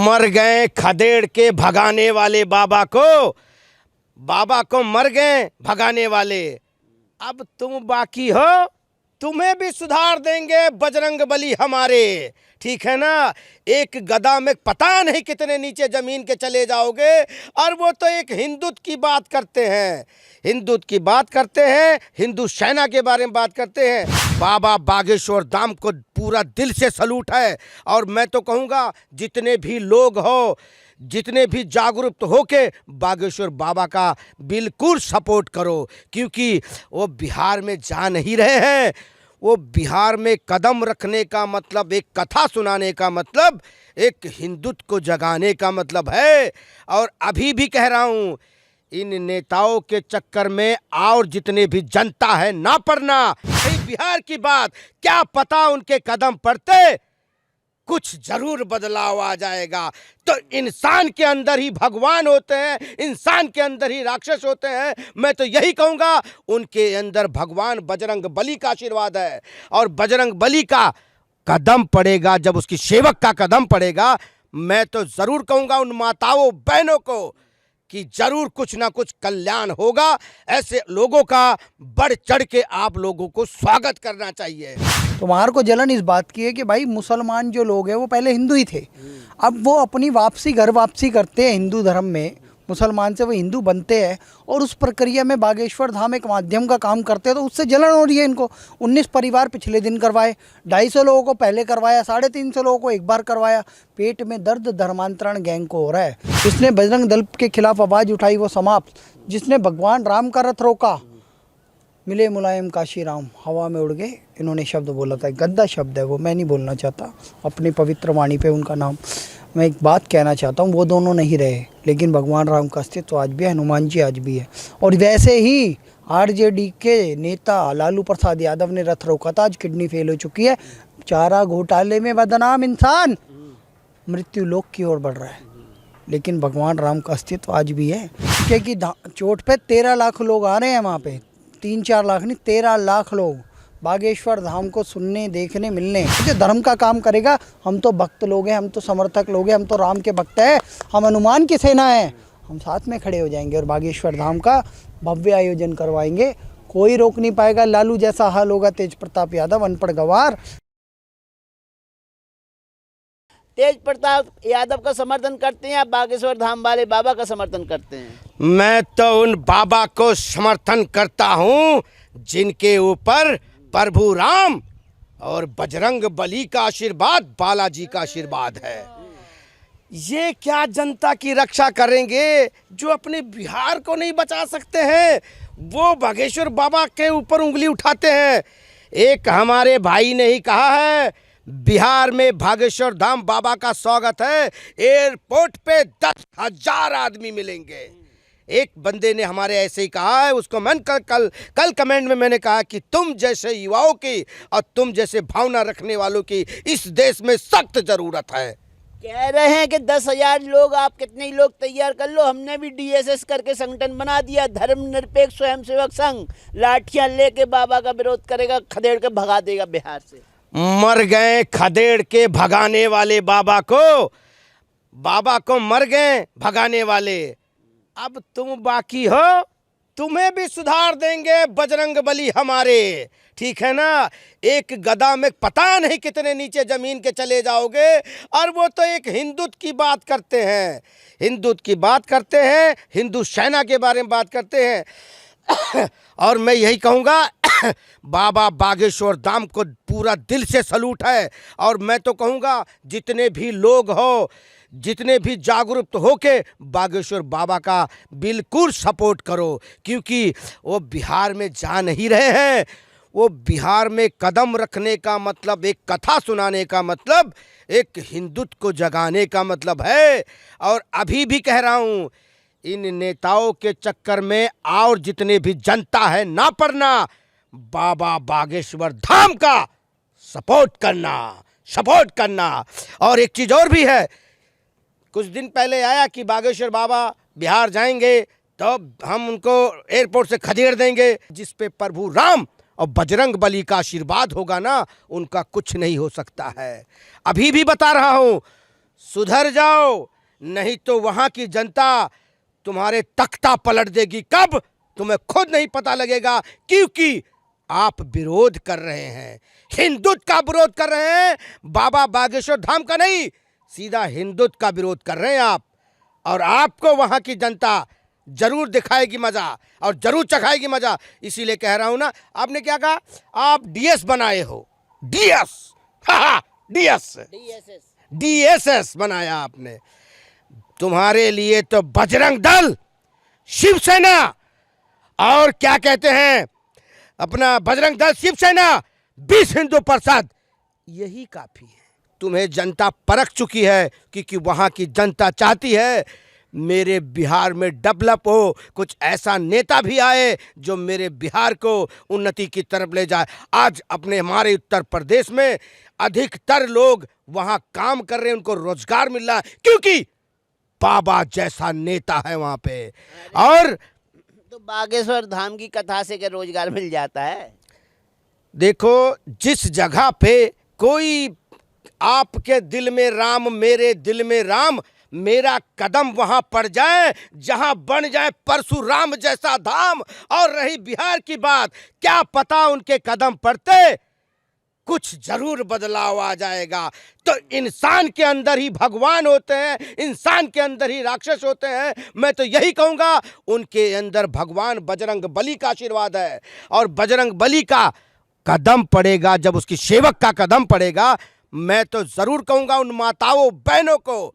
मर गए खदेड़ के भगाने वाले बाबा को मर गए भगाने वाले। अब तुम बाकी हो, तुम्हें भी सुधार देंगे बजरंग बली हमारे, ठीक है ना। एक गदा में पता नहीं कितने नीचे जमीन के चले जाओगे। और वो तो एक हिंदुत्व की बात करते हैं, हिंदुत्व की बात करते हैं, हिंदू सेना के बारे में बात करते हैं। बाबा बागेश्वर धाम को पूरा दिल से सलूट है। और मैं तो कहूँगा जितने भी लोग हो, जितने भी जागरूक होके बागेश्वर बाबा का बिल्कुल सपोर्ट करो, क्योंकि वो बिहार में जा नहीं रहे हैं। वो बिहार में कदम रखने का मतलब, एक कथा सुनाने का मतलब, एक हिंदुत्व को जगाने का मतलब है। और अभी भी कह रहा हूँ, इन नेताओं के चक्कर में और जितने भी जनता है ना पड़ना। बिहार की बात, क्या पता उनके कदम पड़ते कुछ जरूर बदलाव आ जाएगा। तो इंसान के अंदर ही भगवान होते हैं, इंसान के अंदर ही राक्षस होते हैं। मैं तो यही कहूँगा, उनके अंदर भगवान बजरंग बली का आशीर्वाद है। और बजरंग बली का कदम पड़ेगा, जब उसकी सेवक का कदम पड़ेगा, मैं तो जरूर कहूँगा उन माताओं बहनों को कि जरूर कुछ ना कुछ कल्याण होगा। ऐसे लोगों का बढ़ चढ़ के आप लोगों को स्वागत करना चाहिए। तुम्हारे को जलन इस बात की है कि भाई मुसलमान जो लोग हैं वो पहले हिंदू ही थे, अब वो अपनी वापसी घर वापसी करते हैं हिंदू धर्म में, मुसलमान से वो हिंदू बनते हैं और उस प्रक्रिया में बागेश्वर धाम एक माध्यम का काम करते हैं, तो उससे जलन हो रही है इनको। 19 परिवार पिछले दिन करवाए, 250 लोगों को पहले करवाया, 350 लोगों को एक बार करवाया। पेट में दर्द धर्मांतरण गैंग को हो रहा है। जिसने बजरंग दल के खिलाफ आवाज़ उठाई वो समाप्त, जिसने भगवान राम का रथ रोका, मिले मुलायम काशी राम, हवा में उड़ गए। इन्होंने शब्द बोला था, गद्दा शब्द है वो, मैं नहीं बोलना चाहता अपनी पवित्र वाणी पे उनका नाम। मैं एक बात कहना चाहता हूँ, वो दोनों नहीं रहे, लेकिन भगवान राम का अस्तित्व आज भी है, हनुमान जी आज भी है। और वैसे ही आरजेडी के नेता लालू प्रसाद यादव ने रथ रोका था, आज किडनी फेल हो चुकी है। चारा घोटाले में बदनाम इंसान मृत्यु लोक की ओर बढ़ रहा है, लेकिन भगवान राम का अस्तित्व आज भी है। क्योंकि चोट पे 13 लाख लोग आ रहे हैं वहाँ पे, 3-4 लाख नहीं, 13 लाख लोग बागेश्वर धाम को सुनने, देखने, मिलने। जो धर्म का काम करेगा, हम तो भक्त लोग हैं, हम तो समर्थक लोग हैं, हम तो राम के भक्त हैं, हम हनुमान की सेना है, हम साथ में खड़े हो जाएंगे और बागेश्वर धाम का भव्य आयोजन करवाएंगे। कोई रोक नहीं पाएगा। लालू जैसा हाल होगा तेज प्रताप यादव, अनपढ़ गवार। तेज प्रताप यादव का समर्थन करते हैं या बागेश्वर धाम वाले बाबा का समर्थन करते हैं? मैं तो उन बाबा को समर्थन करता हूँ जिनके ऊपर प्रभु राम और बजरंग बली का आशीर्वाद, बालाजी का आशीर्वाद है। ये क्या जनता की रक्षा करेंगे जो अपने बिहार को नहीं बचा सकते हैं, वो बागेश्वर बाबा के ऊपर उंगली उठाते हैं। एक हमारे भाई ने ही कहा है, बिहार में बागेश्वर धाम बाबा का स्वागत है, एयरपोर्ट पे 10,000 आदमी मिलेंगे। एक बंदे ने हमारे ऐसे ही कहा है, उसको मैं कल कमेंट में मैंने कहा कि तुम जैसे युवाओं की और तुम जैसे भावना रखने वालों की इस देश में सख्त जरूरत है। कह रहे हैं कि 10,000 लोग, आप कितने ही लोग तैयार कर लो, हमने भी DSS करके संगठन बना दिया, धर्मनिरपेक्ष स्वयंसेवक संघ, लाठियां लेके बाबा का विरोध करेगा, खदेड़ के भगा देगा बिहार से। मर गए खदेड़ के भगाने वाले बाबा को मर गए भगाने वाले। अब तुम बाकी हो, तुम्हें भी सुधार देंगे बजरंग बली हमारे, ठीक है ना। एक गदा में पता नहीं कितने नीचे जमीन के चले जाओगे। और वो तो एक हिंदुत्व की बात करते हैं, हिंदुत्व की बात करते हैं, हिंदू सेना के बारे में बात करते हैं। और मैं यही कहूँगा, बाबा बागेश्वर धाम को पूरा दिल से सलूट है। और मैं तो कहूँगा जितने भी लोग हो, जितने भी जागरूक होके बागेश्वर बाबा का बिल्कुल सपोर्ट करो, क्योंकि वो बिहार में जा नहीं रहे हैं। वो बिहार में कदम रखने का मतलब, एक कथा सुनाने का मतलब, एक हिंदुत्व को जगाने का मतलब है। और अभी भी कह रहा हूँ, इन नेताओं के चक्कर में और जितने भी जनता है ना पड़ना। बाबा बागेश्वर धाम का सपोर्ट करना। और एक चीज़ और भी है, कुछ दिन पहले आया कि बागेश्वर बाबा बिहार जाएंगे तो हम उनको एयरपोर्ट से खदेड़ देंगे। जिस पे प्रभु राम और बजरंग बली का आशीर्वाद होगा ना, उनका कुछ नहीं हो सकता है। अभी भी बता रहा हूँ, सुधर जाओ, नहीं तो वहां की जनता तुम्हारे तख्ता पलट देगी। कब? तुम्हें खुद नहीं पता लगेगा, क्योंकि आप विरोध कर रहे हैं, हिंदुत्व का विरोध कर रहे हैं, बाबा बागेश्वर धाम का नहीं, सीधा हिंदुत्व का विरोध कर रहे हैं आप। और आपको वहां की जनता जरूर दिखाएगी मजा और जरूर चखाएगी मजा। इसीलिए कह रहा हूं ना, आपने क्या कहा? आप डीएस बनाए हो, डीएस, डीएस, डीएसएस बनाया आपने। तुम्हारे लिए तो बजरंग दल, शिवसेना और क्या कहते हैं अपना बजरंग दल, शिवसेना, 20 हिंदू परिषद, यही काफी है। तुम्हें जनता परख चुकी है, क्योंकि वहां की जनता चाहती है मेरे बिहार में डेवलप हो, कुछ ऐसा नेता भी आए जो मेरे बिहार को उन्नति की तरफ ले जाए। आज अपने हमारे उत्तर प्रदेश में अधिकतर लोग वहां काम कर रहे हैं, उनको रोजगार मिल रहा है, क्योंकि बाबा जैसा नेता है वहां पे। और तो बागेश्वर धाम की कथा से क्या रोजगार मिल जाता है? देखो, जिस जगह पे कोई आपके दिल में राम, मेरे दिल में राम, मेरा कदम वहां पड़ जाए जहां बन जाए परशुराम जैसा धाम। और रही बिहार की बात, क्या पता उनके कदम पड़ते कुछ जरूर बदलाव आ जाएगा। तो इंसान के अंदर ही भगवान होते हैं, इंसान के अंदर ही राक्षस होते हैं। मैं तो यही कहूंगा, उनके अंदर भगवान बजरंग बली का आशीर्वाद है, और बजरंग बली का कदम पड़ेगा, जब उसकी सेवक का कदम पड़ेगा, मैं तो जरूर कहूंगा उन माताओं बहनों को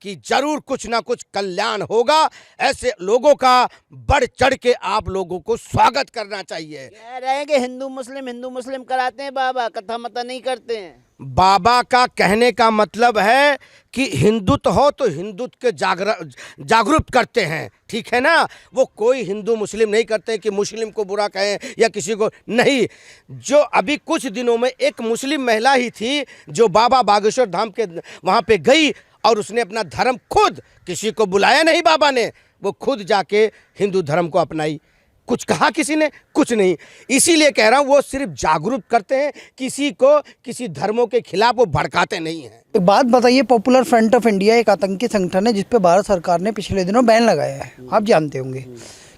कि जरूर कुछ ना कुछ कल्याण होगा। ऐसे लोगों का बढ़ चढ़ के आप लोगों को स्वागत करना चाहिए। कह रहे हैं कि हिंदू मुस्लिम कराते हैं बाबा, कथा मता नहीं करते हैं। बाबा का कहने का मतलब है कि हिंदुत्व हो तो हिंदुत्व के जागरूक करते हैं, ठीक है ना। वो कोई हिंदू मुस्लिम नहीं करते कि मुस्लिम को बुरा कहें या किसी को नहीं। जो अभी कुछ दिनों में एक मुस्लिम महिला ही थी जो बाबा बागेश्वर धाम के वहाँ पे गई, और उसने अपना धर्म खुद, किसी को बुलाया नहीं बाबा ने, वो खुद जाके हिंदू धर्म को अपनाई। कुछ कहा किसी ने? कुछ नहीं। इसीलिए कह रहा हूँ, वो सिर्फ जागरूक करते हैं, किसी को किसी धर्मों के खिलाफ वो भड़काते नहीं हैं। एक बात बताइए, पॉपुलर फ्रंट ऑफ इंडिया एक आतंकी संगठन है जिस पे भारत सरकार ने पिछले दिनों बैन लगाया है, आप जानते होंगे।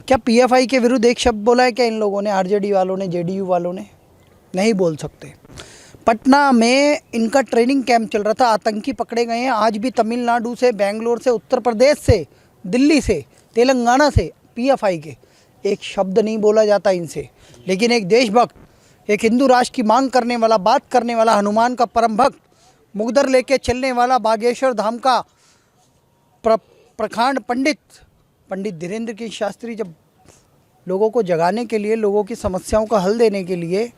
क्या पीएफआई के विरुद्ध एक शब्द बोला है क्या इन लोगों ने, आरजेडी वालों ने, जेडीयू वालों ने? नहीं बोल सकते। पटना में इनका ट्रेनिंग कैंप चल रहा था, आतंकी पकड़े गए हैं। आज भी तमिलनाडु से, बेंगलोर से, उत्तर प्रदेश से, दिल्ली से, तेलंगाना से पीएफआई के एक शब्द नहीं बोला जाता इनसे। लेकिन एक देशभक्त, एक हिंदू राष्ट्र की मांग करने वाला, बात करने वाला, हनुमान का परम भक्त, मुगदर लेके चलने वाला, बागेश्वर धाम का प्रखांड पंडित धीरेन्द्र की शास्त्री जब लोगों को जगाने के लिए, लोगों की समस्याओं का हल देने के लिए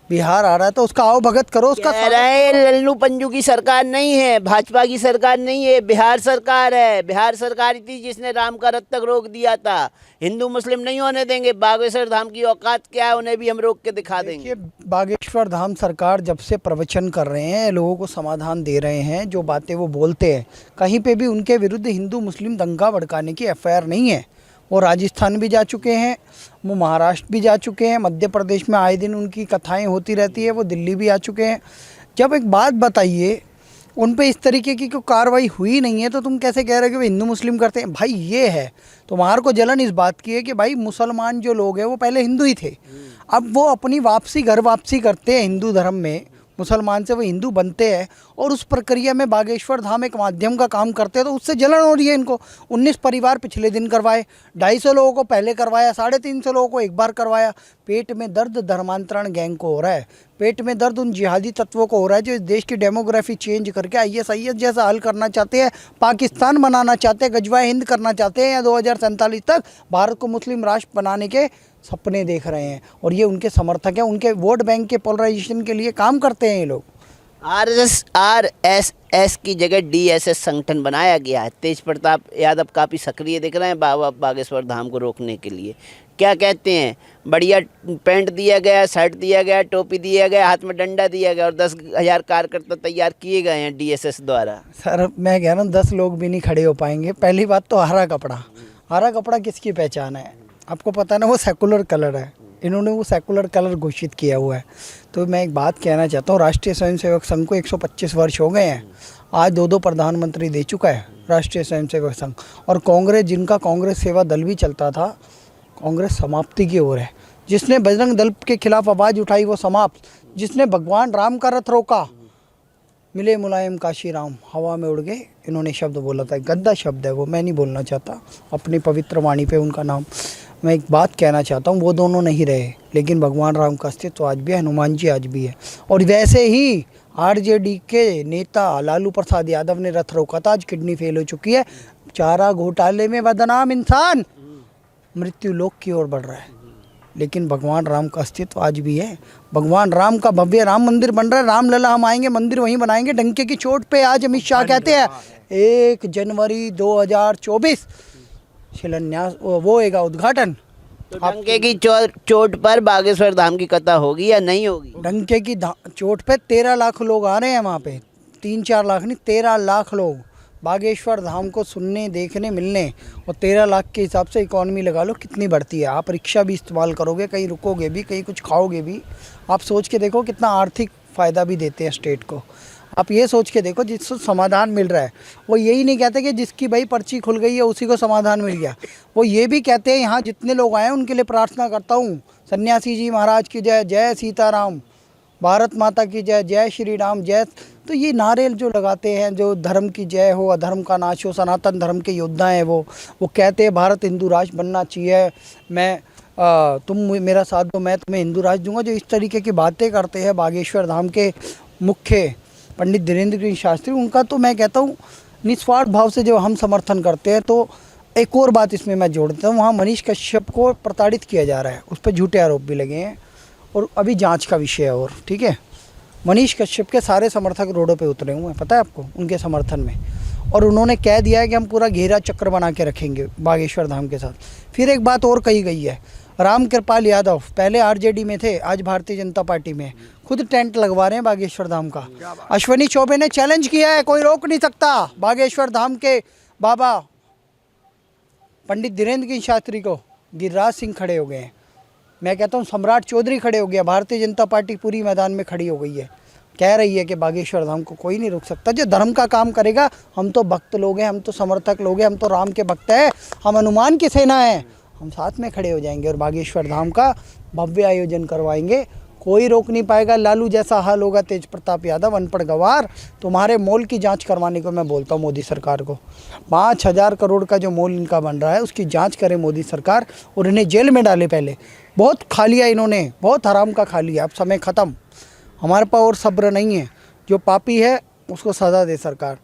बिहार आ रहा है, तो उसका आओ भगत करो। उसका कह रहे हैं लल्लू पंजू की सरकार नहीं है, भाजपा की सरकार नहीं है, बिहार सरकार है। बिहार सरकार थी जिसने राम का रथ तक रोक दिया था। हिंदू मुस्लिम नहीं होने देंगे। बागेश्वर धाम की औकात क्या है, उन्हें भी हम रोक के दिखा देंगे। बागेश्वर धाम सरकार जब से प्रवचन कर रहे हैं, लोगों को समाधान दे रहे हैं, जो बातें वो बोलते हैं, कहीं पे भी उनके विरुद्ध हिंदू मुस्लिम दंगा भड़काने की एफआईआर नहीं है। वो राजस्थान भी जा चुके हैं, वो महाराष्ट्र भी जा चुके हैं, मध्य प्रदेश में आए दिन उनकी कथाएं होती रहती है, वो दिल्ली भी आ चुके हैं। जब एक बात बताइए, उन पे इस तरीके की कोई कार्रवाई हुई नहीं है, तो तुम कैसे कह रहे हो कि वो हिंदू मुस्लिम करते हैं? भाई ये है, तुम्हारे को जलन इस बात की है कि भाई मुसलमान जो लोग हैं वो पहले हिंदू ही थे, अब वो अपनी घर वापसी करते हैं हिंदू धर्म में, मुसलमान से वो हिंदू बनते हैं, और उस प्रक्रिया में बागेश्वर धाम एक माध्यम का काम करते हैं, तो उससे जलन हो रही है इनको। 19 परिवार पिछले दिन करवाए, 250 लोगों को पहले करवाया, 350 लोगों को एक बार करवाया। पेट में दर्द धर्मांतरण गैंग को हो रहा है, पेट में दर्द उन जिहादी तत्वों को हो रहा है जो इस देश की डेमोग्राफी चेंज करके ISIS जैसा हल करना चाहते हैं, पाकिस्तान बनाना चाहते हैं, गजवाए हिंद करना चाहते हैं, या 2047 तक भारत को मुस्लिम राष्ट्र बनाने के सपने देख रहे हैं। और ये उनके समर्थक हैं, उनके वोट बैंक के पोलराइजेशन के लिए काम करते हैं ये लोग। RSS की जगह DSS संगठन बनाया गया है। तेज प्रताप यादव काफ़ी सक्रिय दिख रहे हैं बाबा बागेश्वर धाम को रोकने के लिए। क्या कहते हैं, बढ़िया पैंट दिया गया, शर्ट दिया गया, टोपी दिया गया, हाथ में डंडा दिया गया, और 10,000 कार्यकर्ता तैयार किए गए हैं DSS द्वारा। सर मैं कह रहा हूँ 10 लोग भी नहीं खड़े हो पाएंगे। पहली बात तो हरा कपड़ा किसकी पहचान है? आपको पता है ना, वो सेकुलर कलर है, इन्होंने वो सेकुलर कलर घोषित किया हुआ है। तो मैं एक बात कहना चाहता हूँ, राष्ट्रीय स्वयंसेवक संघ को 125 वर्ष हो गए हैं। आज 2-2 प्रधानमंत्री दे चुका है राष्ट्रीय स्वयंसेवक संघ। और कांग्रेस, जिनका कांग्रेस सेवा दल भी चलता था, कांग्रेस समाप्ति की ओर है। जिसने बजरंग दल के खिलाफ आवाज़ उठाई वो समाप्त। जिसने भगवान राम का रथ रोका, मिले मुलायम काशी राम, हवा में उड़ गए, इन्होंने शब्द बोला था। गंदा शब्द है वो, मैं नहीं बोलना चाहता अपनी पवित्र वाणी पे उनका नाम। मैं एक बात कहना चाहता हूँ, वो दोनों नहीं रहे, लेकिन भगवान राम का अस्तित्व आज भी है, हनुमान जी आज भी है। और वैसे ही आरजेडी के नेता लालू प्रसाद यादव ने रथ रोका था, आज किडनी फेल हो चुकी है। चारा घोटाले में बदनाम इंसान मृत्यु लोक की ओर बढ़ रहा है, लेकिन भगवान राम का अस्तित्व आज भी है। भगवान राम का भव्य राम मंदिर बन रहा है। रामलला हम आएंगे, मंदिर वहीं बनाएंगे, डंके की चोट पे। आज अमित शाह कहते हैं 1 जनवरी 2024 शिलान्यास वो होगा, उद्घाटन। तो डंके की चोट पर बागेश्वर धाम की कथा होगी या नहीं होगी? डंके की चोट पे 13 लाख लोग आ रहे हैं वहाँ पे, 3-4 लाख नहीं, 13 लाख लोग बागेश्वर धाम को सुनने, देखने, मिलने। और 13 लाख के हिसाब से इकॉनमी लगा लो कितनी बढ़ती है। आप रिक्शा भी इस्तेमाल करोगे, कहीं रुकोगे भी, कहीं कुछ खाओगे भी। आप सोच के देखो कितना आर्थिक फ़ायदा भी देते हैं स्टेट को। आप ये सोच के देखो जिसको समाधान मिल रहा है। वो यही नहीं कहते कि जिसकी भाई पर्ची खुल गई है उसी को समाधान मिल गया। वो ये भी कहते हैं यहाँ जितने लोग आए हैं उनके लिए प्रार्थना करता हूँ, सन्यासी जी महाराज की जय, जय सीताराम, भारत माता की जय, जय श्री राम, जय। तो ये नारे जो लगाते हैं, जो धर्म की जय हो, अधर्म का नाश हो, सनातन धर्म के योद्धा हैं वो कहते हैं भारत हिंदू राष्ट्र बनना चाहिए, मैं तुम मेरा साथ दो, मैं तुम्हें हिंदू राष्ट्र दूंगा। जो इस तरीके की बातें करते हैं बागेश्वर धाम के मुख्य पंडित धीरेन्द्र गिरी शास्त्री, उनका तो मैं कहता हूँ निस्वार्थ भाव से जो हम समर्थन करते हैं। तो एक और बात इसमें मैं जोड़ देता हूँ, वहाँ मनीष कश्यप को प्रताड़ित किया जा रहा है, उस पर झूठे आरोप भी लगे हैं और अभी जांच का विषय है। और ठीक है, मनीष कश्यप के सारे समर्थक रोडों पे उतरे हुए हैं, पता है आपको, उनके समर्थन में। और उन्होंने कह दिया है कि हम पूरा घेरा चक्र बना के रखेंगे बागेश्वर धाम के साथ। फिर एक बात और कही गई है, राम कृपाल यादव पहले आरजेडी में थे, आज भारतीय जनता पार्टी में, खुद टेंट लगवा रहे हैं बागेश्वर धाम का। अश्विनी चौबे ने चैलेंज किया है, कोई रोक नहीं सकता बागेश्वर धाम के बाबा पंडित धीरेन्द्र गिरी शास्त्री को। गिरिराज सिंह खड़े हो गए हैं, मैं कहता हूँ सम्राट चौधरी खड़े हो गया, भारतीय जनता पार्टी पूरी मैदान में खड़ी हो गई है, कह रही है कि बागेश्वर धाम को कोई नहीं रोक सकता। जो धर्म का काम करेगा, हम तो भक्त लोग हैं, हम तो समर्थक लोग हैं, हम तो राम के भक्त हैं, हम हनुमान की सेना है, हम साथ में खड़े हो जाएंगे और बागेश्वर धाम का भव्य आयोजन करवाएंगे। कोई रोक नहीं पाएगा। लालू जैसा हाल होगा तेज प्रताप यादव, अनपढ़ गवार, तुम्हारे मॉल की जांच करवाने को मैं बोलता हूँ मोदी सरकार को। 5,000 करोड़ का जो मॉल इनका बन रहा है उसकी जांच करे मोदी सरकार और इन्हें जेल में डाले। पहले बहुत खा लिया इन्होंने, बहुत हराम का खा लिया, अब समय ख़त्म। हमारे पास और सब्र नहीं है, जो पापी है उसको सज़ा दे सरकार।